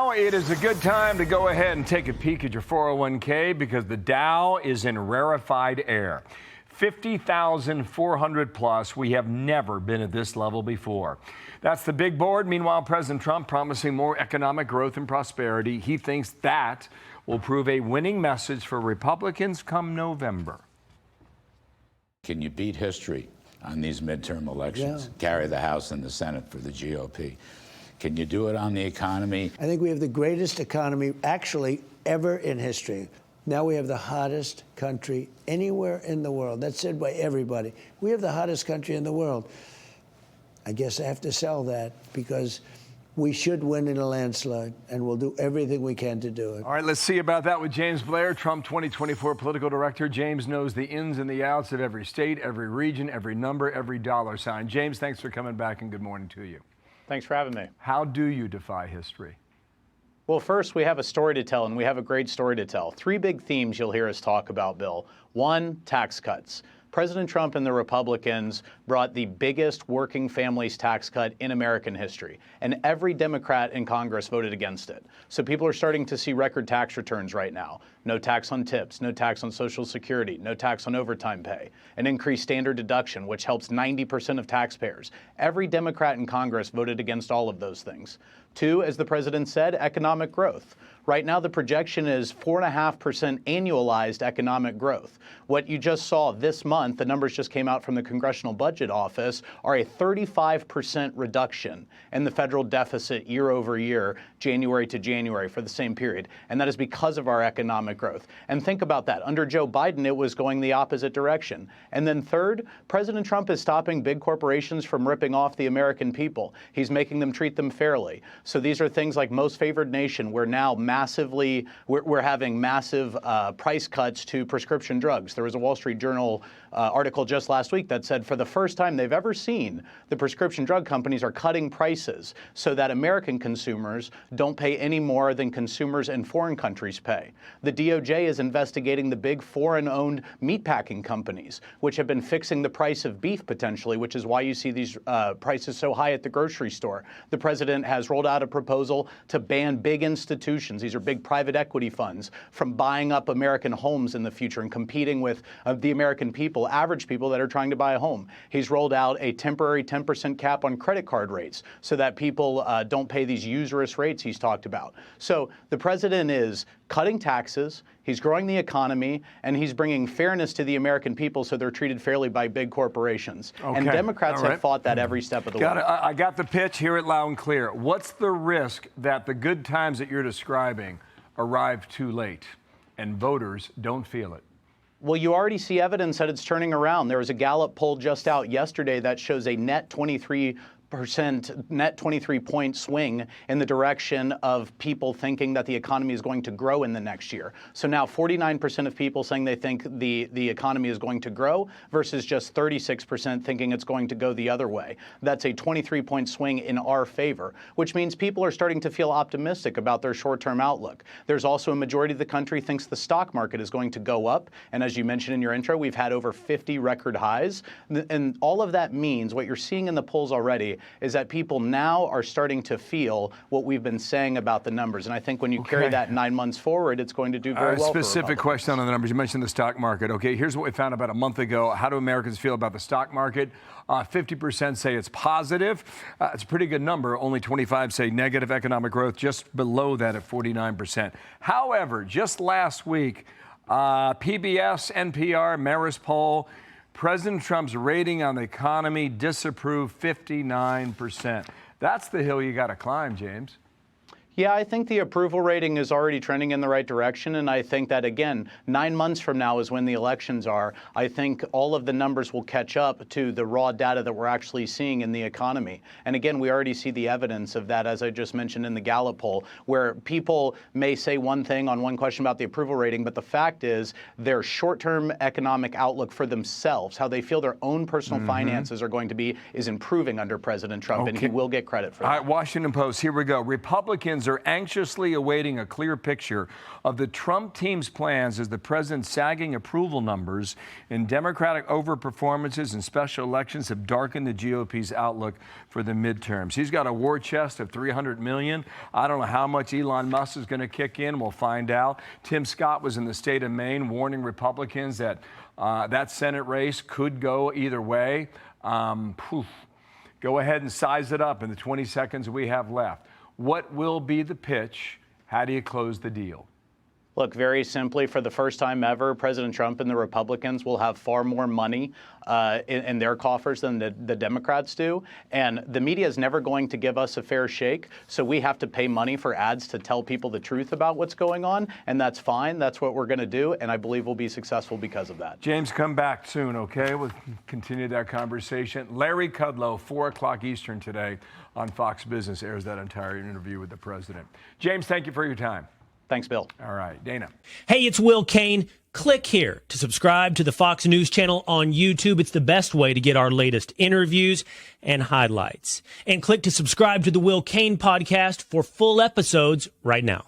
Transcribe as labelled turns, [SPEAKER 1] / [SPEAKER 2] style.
[SPEAKER 1] Now it is a good time to go ahead and take a peek at your 401k because the Dow is in rarefied air. 50,400 plus. We have never been at this level before. That's the big board. Meanwhile, President Trump promising more economic growth and prosperity. He thinks that will prove a winning message for Republicans come November.
[SPEAKER 2] Can you beat history on these midterm elections? Carry the House and the Senate for the GOP. Can you do it on the economy?
[SPEAKER 3] I think we have the greatest economy actually ever in history. Now we have the hottest country anywhere in the world. That's said by everybody. We have the hottest country in the world. I guess I have to sell that because we should win in a landslide, and we'll do everything we can to do it.
[SPEAKER 1] All right, let's see about that with James Blair, Trump 2024 political director. James knows the ins and the outs of every state, every region, every number, every dollar sign. James, thanks for coming back, and good morning to you.
[SPEAKER 4] Thanks for having me.
[SPEAKER 1] How do you defy history?
[SPEAKER 4] Well, first, we have a story to tell, and we have a great story to tell. Three big themes you'll hear us talk about, Bill. One, tax cuts. President Trump and the Republicans brought the biggest working families tax cut in American history, and every Democrat in Congress voted against it. So people are starting to see record tax returns right now. No tax on tips, no tax on Social Security, no tax on overtime pay, an increased standard deduction, which helps 90% of taxpayers. Every Democrat in Congress voted against all of those things. Two, as the president said, economic growth. Right now, the projection is 4.5% annualized economic growth. What you just saw this month, the numbers just came out from the Congressional Budget Office, are a 35% reduction in the federal deficit year over year, January to January for the same period. And that is because of our economic growth. And think about that. Under Joe Biden, it was going the opposite direction. And then third, President Trump is stopping big corporations from ripping off the American people. He's making them treat them fairly. So these are things like most favored nation. We're now we're having massive price cuts to prescription drugs. There was a Wall Street Journal article just last week that said for the first time they've ever seen, the prescription drug companies are cutting prices so that American consumers don't pay any more than consumers in foreign countries pay. The DOJ is investigating the big foreign-owned meatpacking companies, which have been fixing the price of beef potentially, which is why you see these prices so high at the grocery store. The president has rolled out a proposal to ban big institutions, these are big private equity funds, from buying up American homes in the future and competing with the American people, average people that are trying to buy a home. He's rolled out a temporary 10% cap on credit card rates so that people don't pay these usurious rates he's talked about. So the president is cutting taxes, he's growing the economy, and he's bringing fairness to the American people so they're treated fairly by big corporations.
[SPEAKER 1] Okay.
[SPEAKER 4] And Democrats have fought that every step of the way.
[SPEAKER 1] I got the pitch, hear it loud and clear. What's the risk that the good times that you're describing arrive too late and voters don't feel it?
[SPEAKER 4] Well, you already see evidence that it's turning around. There was a Gallup poll just out yesterday that shows a net 23-point swing in the direction of people thinking that the economy is going to grow in the next year. So now 49% of people saying they think the economy is going to grow versus just 36% thinking it's going to go the other way. That's a 23-point swing in our favor, which means people are starting to feel optimistic about their short-term outlook. There's also a majority of the country thinks the stock market is going to go up. And as you mentioned in your intro, we've had over 50 record highs. And all of that means what you're seeing in the polls already is that people now are starting to feel what we've been saying about the numbers. And I think when you carry that 9 months forward, it's going to do very well.
[SPEAKER 1] Specific question on the numbers. You mentioned the stock market. Okay, here's what we found about a month ago. How do Americans feel about the stock market? 50% say it's positive. It's a pretty good number. Only 25 say negative economic growth, just below that at 49%. However, just last week, PBS, NPR, Marist poll, President Trump's rating on the economy disapproved 59%. That's the hill you got to climb, James.
[SPEAKER 4] Yeah, I think the approval rating is already trending in the right direction. And I think that, again, 9 months from now is when the elections are. I think all of the numbers will catch up to the raw data that we're actually seeing in the economy. And again, we already see the evidence of that, as I just mentioned in the Gallup poll, where people may say one thing on one question about the approval rating, but the fact is their short-term economic outlook for themselves, how they feel their own personal finances are going to be, is improving under President Trump, and he will get credit for that.
[SPEAKER 1] All right, Washington Post, here we go. Republicans Republicans are anxiously awaiting a clear picture of the Trump team's plans as the president's sagging approval numbers and Democratic overperformances in special elections have darkened the GOP's outlook for the midterms. He's got a war chest of $300 million. I don't know how much Elon Musk is going to kick in. We'll find out. Tim Scott was in the state of Maine warning Republicans that that Senate race could go either way. Go ahead and size it up in the 20 seconds we have left. What will be the pitch? How do you close the deal?
[SPEAKER 4] Look, very simply, for the first time ever, President Trump and the Republicans will have far more money in their coffers than the Democrats do. And the media is never going to give us a fair shake. So we have to pay money for ads to tell people the truth about what's going on. And that's fine. That's what we're going to do. And I believe we'll be successful because of that.
[SPEAKER 1] James, come back soon, okay? We'll continue that conversation. Larry Kudlow, 4 o'clock Eastern today on Fox Business, airs that entire interview with the president. James, thank you for your time.
[SPEAKER 4] Thanks, Bill.
[SPEAKER 1] All right, Dana.
[SPEAKER 5] Hey, it's Will Cain. Click here to subscribe to the Fox News channel on YouTube. It's the best way to get our latest interviews and highlights. And click to subscribe to the Will Cain podcast for full episodes right now.